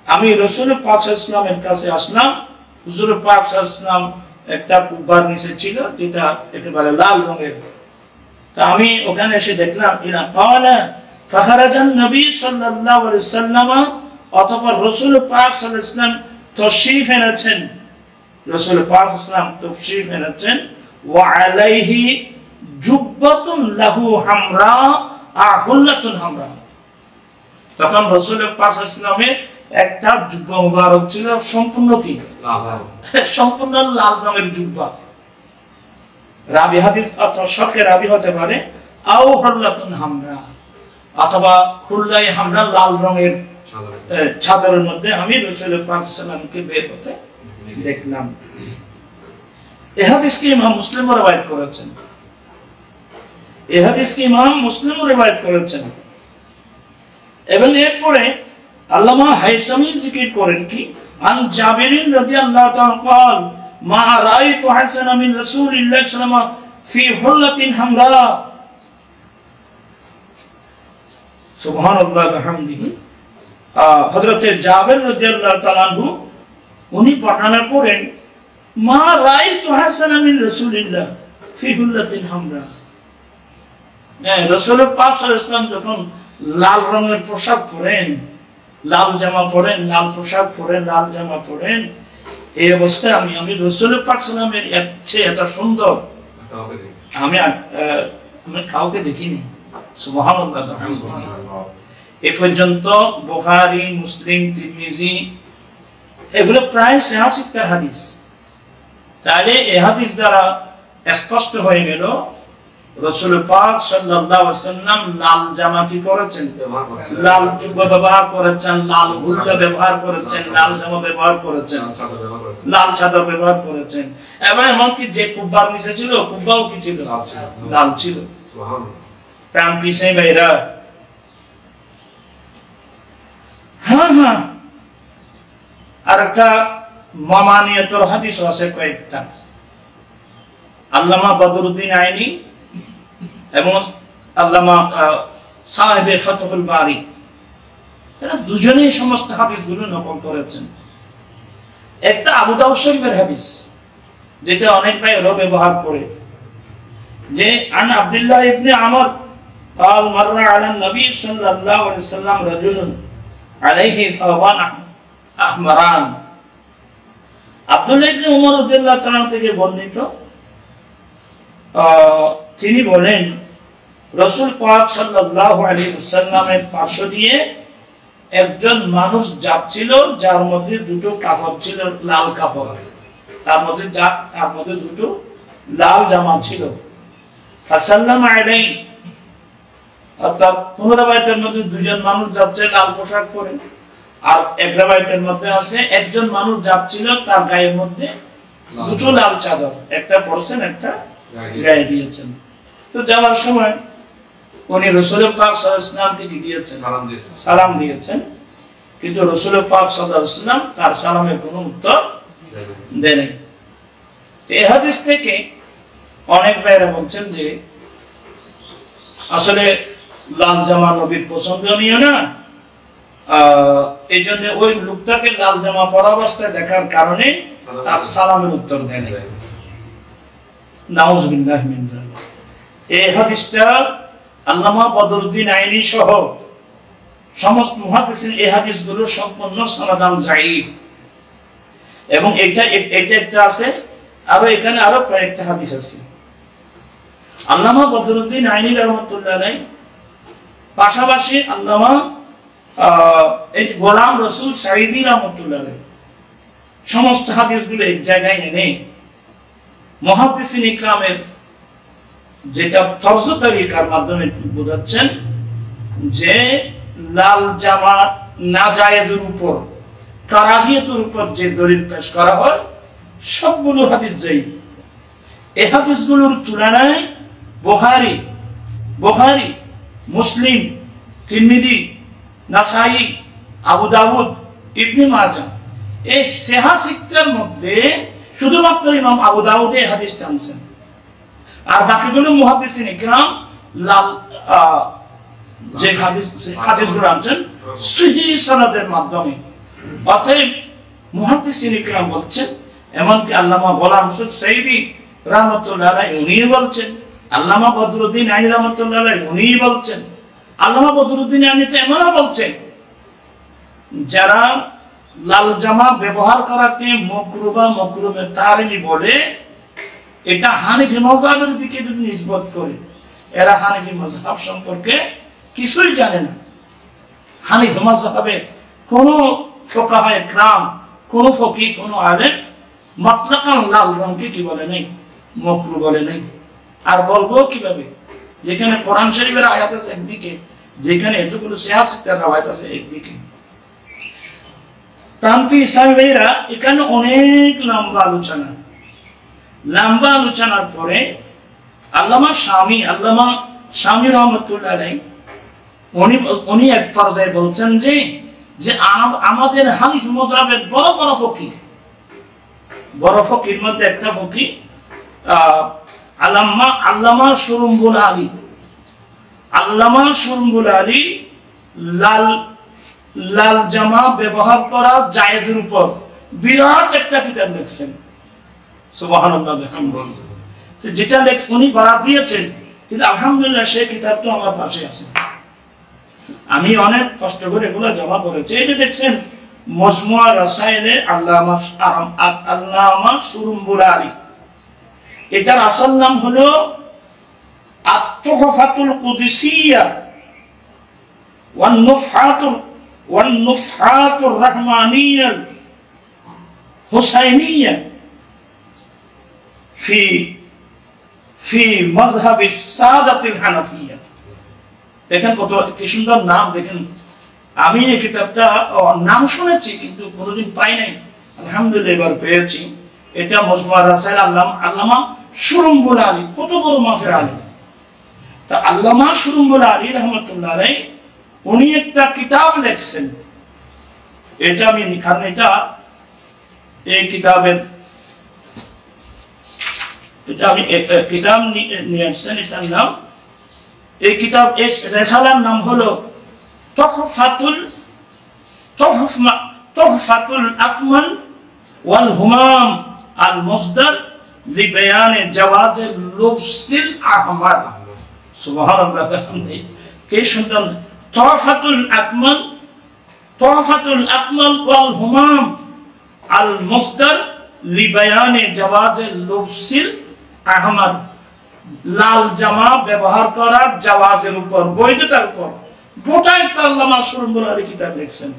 Speaker 1: আমি রাসূল পাক সাল্লাল্লাহু আলাইহি ওয়াসাল্লামের কাছে আসলাম। হুজুর পাক সাল্লাল্লাহু আলাইহি ওয়াসাল্লাম একটা কুব্বার নিচে ছিল যেটা একেবারে লাল রঙের। তা আমি ওখানে এসে দেখলাম, ইনা ক্বালা ফাখারাজান নবী সাল্লাল্লাহু আলাইহি ওয়াসাল্লাম, অতঃপর রাসূল পাক সাল্লাল্লাহু আলাইহি ওয়াসাল্লাম তশরীফ এনেছেন। রাসূল পাক সাল্লাল্লাহু আলাইহি ওয়াসাল্লাম তশরীফ এনেছেন। ওয়া আলাইহি জুব্বাতুন লাহু হামরা আহুল্লাতুন হামরা। তখন রাসূল পাক সাল্লাল্লাহু আলাইহি ওয়াসাল্লামের একটা জুব্বা মুবারক ছিল, সম্পূর্ণ কি? সম্পূর্ণ লাল রঙের জুব্বা। রাবি হাদিস অথবা শকের রাবি হতে পারে, আও হুল্লাতুন হামরা, অথবা হুল্লাই হামরা লাল রঙের চাদরের মধ্যে আমি রাসূল পাক সাল্লামকে বের হতে দেখলাম। এই হাদিসকে ইমাম মুসলিম রওয়ায়াত করেছেন। এই হাদিসকে ইমাম মুসলিম রওয়ায়াত করেছেন। এবং এরপরে আল্লামা হাইসামি জিকির করেন কি আন জাবিরিন রাদিয়াল্লাহু তাআলা قال ما رايت حسن من رسول الله صلى الله عليه وسلم في حلة حمراء সুবহানাল্লাহ ওয়া বিহামদিহি। হযরত জাবির রাদিয়াল্লাহু তাআলা আনহু উনি বর্ণনা করেন মা রাইতু হাসান মিন রাসূলিল্লাহ ফি হুল্লাতিন হামরা। রাসূল পাক সাল্লাল্লাহু আলাইহি ওয়াসাল্লাম যখন লাল রঙের পোশাক পরেন, লাল জামা পরেন, লাল পোশাক পরেন, লাল জামা পরেন, এই অবস্থায় আমি রাসূল পাক সাল্লাল্লাহু আলাইহি ওয়াসাল্লামের এত সুন্দর আমি কাউকে দেখিনি। সুবহানাল্লাহ। এ পর্যন্ত বুখারী, মুসলিম, তিরমিজি এগুলো প্রায় 86টা হাদিস। তাহলে এই হাদিস দ্বারা স্পষ্ট হয়ে গেল রাসূল পাক সাল্লাল্লাহু আলাইহি ওয়াসাল্লাম লাল জামা কি করেছেন, লাল জুব্বা ব্যবহার করেছেন, লাল হুল্লা ব্যবহার করেছেন, লাল জামা ব্যবহার করেছেন, লাল চাদর ব্যবহার করেছেন। এবং এমনকি যে কুব্বার নিচে ছিল কুব্বাও কি ছিল, লাল ছিল। সুবহানাল্লাহ। প্রাণ পিছে ভাইরা, হ্যাঁ আর একটা মামানিয়তর হাদিস আছে কয়েকটা। আল্লামা বদরুদ্দিন আইনি এবং আল্লামা সাহেবে ফাতহুল বারি এরা দুজনেই সমস্ত হাদিসগুলো নকল করেছেন। একটা আবু দাউদ শরীফের হাদিস যেটা অনেক ভাই ব্যবহার করে, যে আন আব্দুল্লাহ ইবনে আমর قال مر على النبي صلى الله عليه وسلم رجل عليه ثوبان احمران। আব্দুল্লাহ ইবনে উমর রাদিয়াল্লাহু তাআলা থেকে বর্ণিত, তিনি বলেন রাসূল পাক সাল্লাল্লাহু আলাইহি ওয়াসাল্লামের পাশ দিয়ে একজন মানুষ যাচ্ছিল যার মধ্যে দুটো কাপড় ছিল, লাল কাপড়, তার মধ্যে দুটো লাল জামা ছিল। ফাসাল্লামা আলাইহি, অর্থাৎ পুনরাবৃত্তের মধ্যে দুজন মানুষ যাচ্ছে লাল পোশাক পরে, আর একরাবৃত্তের মধ্যে আছে একজন মানুষ যাচ্ছিল তার গায়ের মধ্যে দুটো লাল চাদর, একটা পরছেন একটা গায়ে দিয়েছেন। তো যাওয়ার সময় উনি রাসূল পাক সাল্লাল্লাহু আলাইহি ওয়াসাল্লামকে দিয়েছেন, সালাম দিয়েছেন, কিন্তু রাসূল পাক সাল্লাল্লাহু আলাইহি ওয়াসাল্লাম তার সালামের কোনো উত্তর দেননি। এই হাদিস থেকে অনেক ভাইরা বলছেন যে আসলে লাল জামা নবীর পছন্দনীয় না, এই জন্য ওই লোকটাকে লাল জামা পরা অবস্থায় দেখার কারণে তার সালামের উত্তর দেন। নাউযুবিল্লাহ মিন যালিক। এই হাদিসটা আল্লামা বদরুদ্দিন আইনি সহ সমস্ত মুহাদ্দিসিন এই হাদিসগুলো সম্পূর্ণ সনদান যায়ীফ। এবং এটা একটা আছে, আরো এখানে আরো কয়েকটা হাদিস আছে। আল্লামা বদরুদ্দিন আইনি রাহমাতুল্লাহ আলাইহি পাশাপাশি আল্লামা এই গোলাম রসুল সাঈদী রাহমাতুল্লাহ আলাইহি সমস্ত হাদিসগুলো এক জায়গায় এনে মুহাদ্দিসিন ইকরামের যেটা তরজ তরিকার মাধ্যমে বোঝাচ্ছেন যে লাল জামা নাজায়েজের উপর, কারাহিয়তের উপর যে দলিল পেশ করা হয় সবগুলো হাদিস যায়ীফ। এই হাদিসগুলোর তুলনায় বুখারী, মুসলিম, তিরমিজি, নাসাই, আবু দাউদ, ইবনে মাজাহ এই 86টার মধ্যে শুধুমাত্র ইমাম আবু দাউদ এই হাদিস টানছেন, আর বাকিগুলো মুহাদ্দিসিন ইকরাম লাল যে হাদিসগুলো আনছেন সহিহ সনদের মাধ্যমে। অতএব মুহাদ্দিসিন ইকরাম বলছেন, এমনকি আল্লামা গোলাম রসুল সাঈদী রাহমাতুল্লাহ আলাইহি উনি বলছেন, আল্লামা বদরুদ্দিন আইনি রাহমাতুল্লাহ আলাইহি উনি বলছেন, আল্লামা বদরুদ্দিন আইনি তো এমনও বলছেন যারা লাল জামা ব্যবহার করাকে মাকরুহ মাকরুহে তাহরিমি বলে, এটা হানিফি মাযহাবের দিকে যদি নিসবত করে, এরা হানিফি মাযহাব সম্পর্কে কিছুই জানে না। হানিফি মাযহাবে কোন ফুকাহায়ে ইকরাম, কোন ফকিহ, কোন আলেম মুতলাকান লাল রঙকে কি বলে নাই, মাকরুহ বলে নাই। আর বলবো কিভাবে, যেখানে কোরআন শরীফের আয়াত আছে একদিকে, যেখানে এতগুলো 86টা রাওয়ায়াত আছে একদিকে। প্রান্তীয় ইসলামী ভাইরা এখানে অনেক লম্বা আলোচনার পরে আল্লামা স্বামী রহমতুল্লাহ আলাইহি উনি এক পর্যায়ে বলছেন যে আমাদের হানিফ মাযহাবের বড় ফকির মধ্যে একটা ফকির আল্লামা সুরুম্বুল আলী লাল জামা ব্যবহার করা জায়েজের উপর বিরাট একটা কিতাব লিখছেন। সুবহানাল্লাহ, যেটা উনি বারাত দিয়েছেন, কিন্তু আলহামদুলিল্লাহ সেই কিতাবটা আমার পাশে আছে। আমি অনেক কষ্ট করে এগুলো জমা করেছি। এই যে দেখছেন মজমুয়া রাসায়েলে আল্লামা সুরুম্বুল আলী, এটার আসল নাম হলো আত-তুহফাতুল কুদসিয়া ওয়ান নুফহাতুর রাহমানিয়া হুসাইনিয়া ফি মাযহাবি সাদাতিল হানাফিয়া। দেখেন কত কি সুন্দর নাম। দেখেন আমি এই কিতাবটা নাম শুনেছি কিন্তু কোনোদিন পাই নাই, আলহামদুলিল্লাহ এবার পেয়েছি। এটা মজমুয়া রাসায়েল আল্লামা সুরুম্বুল আলী, কত বড় মাফের আলী। তা আল্লামা সুরুম্বুল আলী রহমতুল্লাহ আলাইহি উনি একটা কিতাব লিখছেন। এটা আমি কারণ এটা এই কিতাবের আমি একটা কিতাব নিয়ে আসছেন। এটার নাম, এই কিতাব রেসালার নাম হলো তুহফাতুল আকমাল ওয়াল হুমাম আল মুসদার লিবায়ান জাওয়াজিল লুবসিল আহমার। সুবহানাল্লাহ, কে সুন্দর। তুহফাতুল আকমাল ওয়াল হুমাম আল মুসদার লিবায়ান জাওয়াজিল লুবসিল আহমার, লাল জামা ব্যবহার করার জাওয়াজের উপর, বৈধতার উপর গোটাই আল্লামা সুরুম্বুল আলী কিতাব লিখছেন।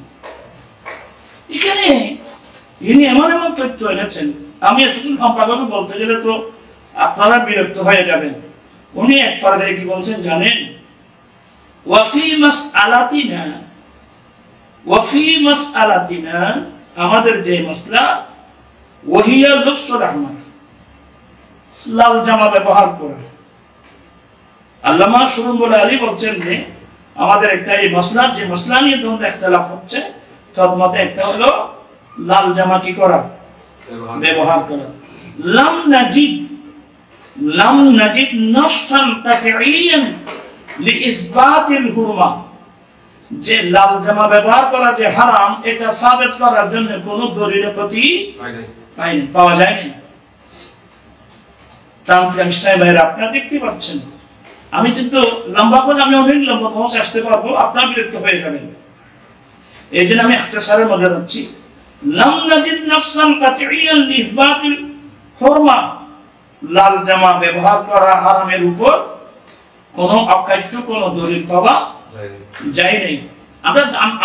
Speaker 1: এখানে ইনি এমন তথ্য এনেছেন, আমি এতক্ষণ সম্পাদক বলতে গেলে তো আপনারা বিরক্ত হয়ে যাবেন। উনি এক পর্যায়ে কি বলছেন জানেন? ওয়াফি মাসআলাতিনা আমাদের যে মাসলা ওয়াহিয়া লুবসুর আহমার, লাল জামা ব্যবহার করা। আল্লামা সুরুম্বুল আলী বলছেন যে আমাদের একটা এই মসলা, যে মসলা নিয়ে দ্বন্দ্ব ইখতিলাফ হচ্ছে, তন্মধ্যে একটা হলো লাল জামা কি করা, ব্যবহার করা। লাম নাজিদ নাসসান তাকঈয়ান লিইসবাতিল হুরমা, যে লাল জামা ব্যবহার করা যে হারাম, এটা সাবিত করার জন্য কোনো দলিল পাওয়া যায়নি। আপনারা দেখতে পাচ্ছেন আমি কিন্তু লম্বা করে আমি অনেক লম্বা পৌঁছে আসতে পারবো, আপনারা বিরক্ত হয়ে যাবেন। এই জন্য আমি ইখতিসারের মধ্যে যাচ্ছি। লাম নাজিদ নাসসান কাতঈয়ান লিইসবাতিল হুরমা, লাল জামা ব্যবহার করা হারামের উপর কোনো অকাট্য কোনো দলিল পাওয়া যায় নাই।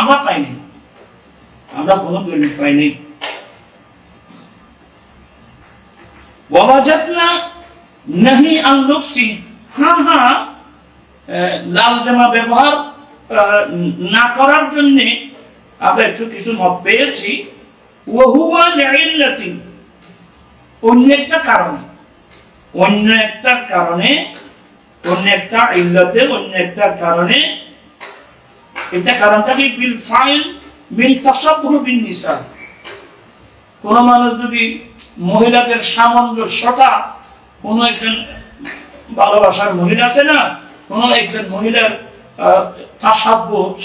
Speaker 1: আমরা পাই নাই, আমরা কোনো দলিল পাই নাই। ওয়াজাদনা নাহি আন লুবসি, লাল জামা ব্যবহার না করার জন্য আমরা একটু কিছু মত পেয়েছি। ওয়াহুয়া লিইল্লাতিন, অন্য একটা কারণে, এটা কারণটা কি বিল ফাইল মিন তাশাব্বুহ বিন নিসা। কোন মানুষ যদি মহিলাদের সামঞ্জস্যতা, কোন একজন ভালোবাসার মহিলা আছে না, কোন একজন মহিলার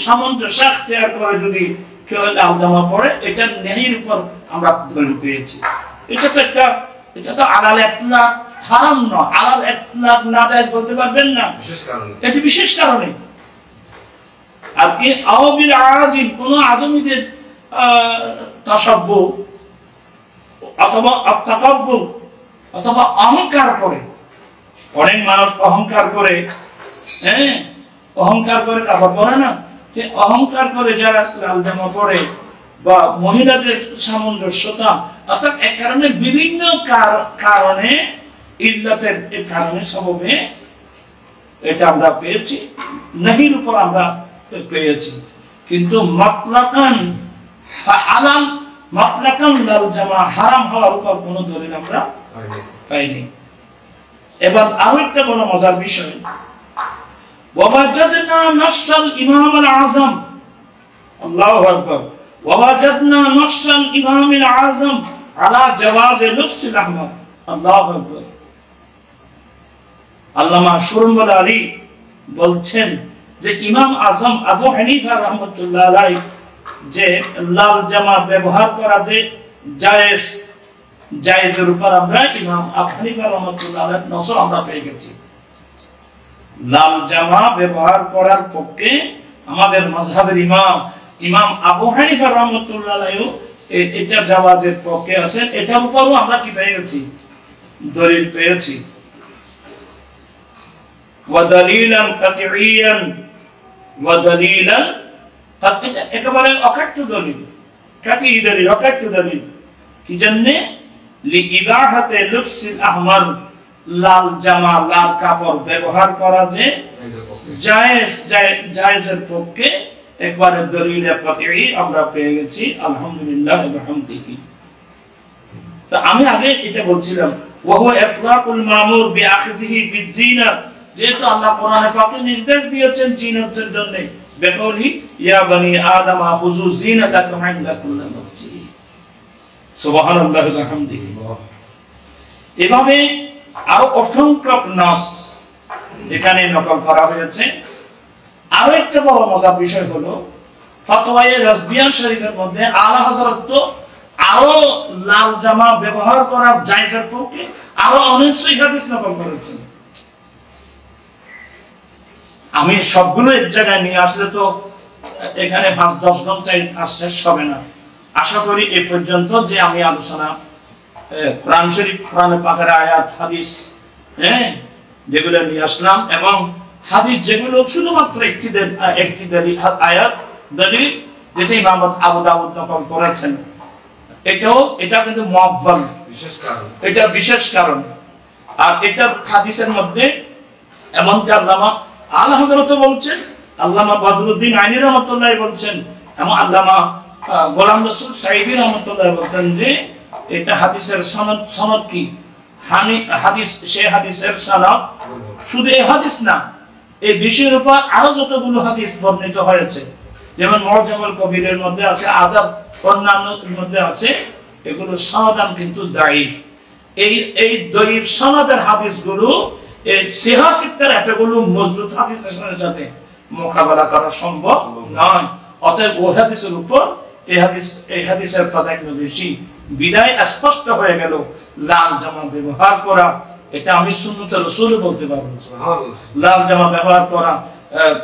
Speaker 1: সামঞ্জস্য এখতিয়ার করে যদি কেউ লাল জামা পরে, এটা নেহির উপর আমরা দলিল পেয়েছি। এটা তো আলাল ইতলাক হারাম নয়, আলাল ইতলাক নাজায়েজ বলতে পারবেন না, এটি বিশেষ কারণে। আর কি আওবিল আরাজিল, কোন আজমিদের তাসাব্বুহ অথবা আত্তাকাব্বুর অথবা অহংকার করে। অনেক মানুষ অহংকার করে, অহংকার করে কাপড় পরে না, যে অহংকার করে যারা লাল জামা পরে বা মহিলাদের সামঞ্জস্যতা, অর্থাৎ এক কারণে বিভিন্ন কারণে ইল্লাতের কারণে সববে এটা আমরা পেয়েছি, নাহির উপর আমরা পেয়েছি। কিন্তু মাতলাকান মাতলাকান লাল জামা হারাম হওয়ার উপর কোনো দলিল আমরা পাইনি। এবার আরো একটা বড় মজার বিষয়, ওয়াজাদনা নাসসাল ইমাম আল আযম, আল্লাহু আকবার, ওয়াজাদনা নাসসাল ইমাম আল আযম আলা জাওয়াজ লুবস আল আহমর, আল্লাহু আকবার। আল্লামা সুরমুল আলী বলছেন যে ইমাম আজম আবু হানিফা রাহমাতুল্লাহ আলাইহি যে লাল জামা ব্যবহার করা যে জায়েজ, জায়েজের উপর আমরা ইমাম আবু হানিফা রাহমাতুল্লাহ আলাইহির নস আমরা পেয়ে গেছি। লাল জামা ব্যবহার করার পক্ষে আমাদের মাযহাবের ইমাম আবু হানিফা রাহমাতুল্লাহ আলাইহি এটা জাওয়াজের পক্ষে আছেন। এটার উপরও আমরা কি পেয়ে গেছি? দলিল পেয়েছি। ওয়াদালিলান কাতঈয়ান, ওয়াদালিলান কাতঈ, একেবারে অকাট্য দলিল, কাতঈ দলিল, অকাট্য দলিল। কি জন্য? লিইবাহাতে লুবসিল আহমার, লাল জামা লাল কাপড় ব্যবহার করা যে জায়েজ, জায়েজের পক্ষে একবারে দলিল কাতঈ আমরা পেয়ে গেছি। আলহামদুলিল্লাহ ওয়া বিহামদিহি। তো আমি আগে এটা বলছিলাম ওয়া হুয়া ইতলাকুল মামুর বিআখিযিহি বিজিনা, যেহেতু আল্লাহ কোরআনে পাকে নির্দেশ দিয়েছেন জিনাতের জন্য, বেকৌলি ইয়া বনি আদম খুযু জিনাতাকুম ইনদা কুল্লি মসজিদ, সুবহানাল্লাহি ওয়া বিহামদিহি। এভাবে আরো অসংখ্য নাস এখানে নকল করা হয়েছে। আরো একটা বড় মজার বিষয় হলো ফতোয়ায়ে রাসবিয়ান শরীফের মধ্যে আলা হযরত তো আরো লাল জামা ব্যবহার করার জায়েজের পক্ষে আরো অনেক সহিহ হাদিস নকল করেছেন। আমি সবগুলো এক জায়গায় নিয়ে আসলে তো এখানে 5-10 ঘন্টায় কাজ শেষ হবে না। আশা করি এ পর্যন্ত যে আমি আলোচনা কোরআন শরীফ, কোরআনে পাকের আয়াত, হাদিস, যেগুলো নিয়ে আসলাম, এবং হাদিস যেগুলো শুধুমাত্র একটি দলিল আয়াত দলিল যেটা ইমাম আবু দাউদ নকল করেছেন, এটা কিন্তু মুআফফাল, বিশেষ কারণ, এটা বিশেষ কারণ। আর এটা হাদিসের মধ্যে এমনকি আল্লামা আলা হযরত বলছেন, আল্লামা বদরুদ্দিন আইনি রাহমাতুল্লাহ বলছেন, এবং আল্লামা গোলাম রসুল সাঈদী রাহমাতুল্লাহ বলছেন যে এটা হাদিসের সনদ কি হাদিস, সে হাদিসের সনদ শুধু এই হাদিস না, এই বিষয়ের উপর আরো যতগুলো হাদিস বর্ণিত হয়েছে, যেমন মুআজামুল কবিরের মধ্যে আছে, আদাব অন্যান্যর মধ্যে আছে, এগুলো সনদান কিন্তু দাঈফ। এই দাঈফ সনদের হাদিসগুলো এই সিহা সিত্তার এতগুলো মজবুত হাদিসের সাথে মোকাবেলা করা সম্ভব নয়। অতএব ওই হাদিসের উপর এই হাদিসের প্রাধান্য বেশি। বিদায় স্পষ্ট হয়ে গেল লাল জামা ব্যবহার করা, এটা আমি সুন্নতে রাসূল বলতে পারবো। লাল জামা ব্যবহার করা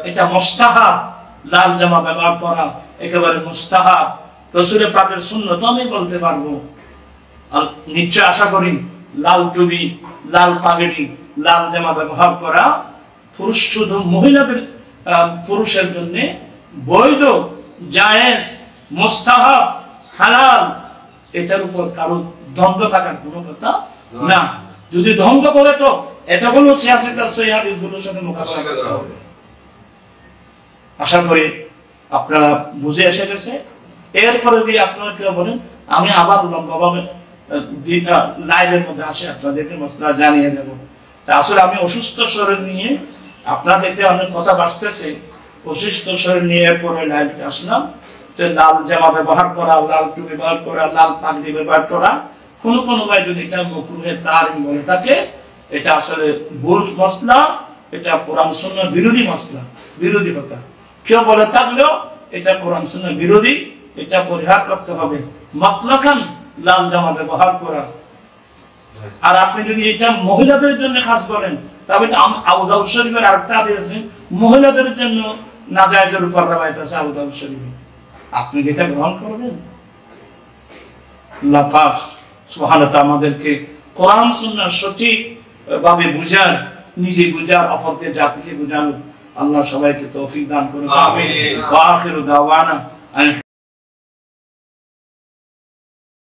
Speaker 1: এটা মুস্তাহাব, লাল জামা ব্যবহার করা একেবারে মুস্তাহাব, রাসূলের পাকের সুন্নত আমি বলতে পারবো। নিশ্চয় আশা করি লাল টুপি, লাল পাগড়ি, লাল জামা ব্যবহার করা পুরুষ, শুধু মহিলাদের, পুরুষের জন্য বৈধ, জায়েজ, মুস্তাহাব, হালাল, এটার উপর কারো দ্বন্দ্ব থাকার কোনো কথা না। যদি দ্বন্দ্ব করে তো এতগুলো হাদিসগুলোর সাথে মোকাবিলা করতে হবে। আশা করি আপনারা বুঝে এসে গেছে। এরপরে যদি আপনারা কেউ বলেন আমি আবার লম্বাভাবে লাইভের মধ্যে আসে আপনাদেরকে মশলা জানিয়ে দেব। তা আসলে আমি অসুস্থ শরীর নিয়ে, আপনাদেরকে অনেক কথা বাঁচতেছে, অসুস্থ শরীর নিয়ে এরপরে লাইভে আসলাম। লাল জামা ব্যবহার করা, লাল টুপি ব্যবহার করা, লাল পাগড়ি ব্যবহার করা, কোনো ভাই যদি এটা মাকরুহে তাহরিম বলে থাকে, এটা আসলে ভুল মাসলা, এটা কোরআন সুন্নাহ বিরোধী মাসলা, বিরোধী কথা। কেউ বলে থাকলেও এটা কোরআন সুন্নাহ বিরোধী, এটা পরিহার করতে হবে। মাতলাকান লাল জামা ব্যবহার করা। আর আপনি যদি এটা মহিলাদের জন্য খাস করেন, তবে আবু দাউদ শরীফের আরেকটা হাদিস আছে, মহিলাদের জন্য নাজায়েজের উপর রওয়ায়াত আছে আবু দাউদ শরীফে, আপনি এটা গ্রহণ করবেন? আল্লাহ পাক সুবহানাহু ওয়া তাআলা আমাদেরকে কোরআন সুন্নাহ সঠিক ভাবে বুঝার, নিজে বুঝার, অপরকে জাতিকে বুঝানোর আল্লাহ সবাইকে তৌফিক দান করুন। আমিন। ওয়া আখিরু দাওয়ানা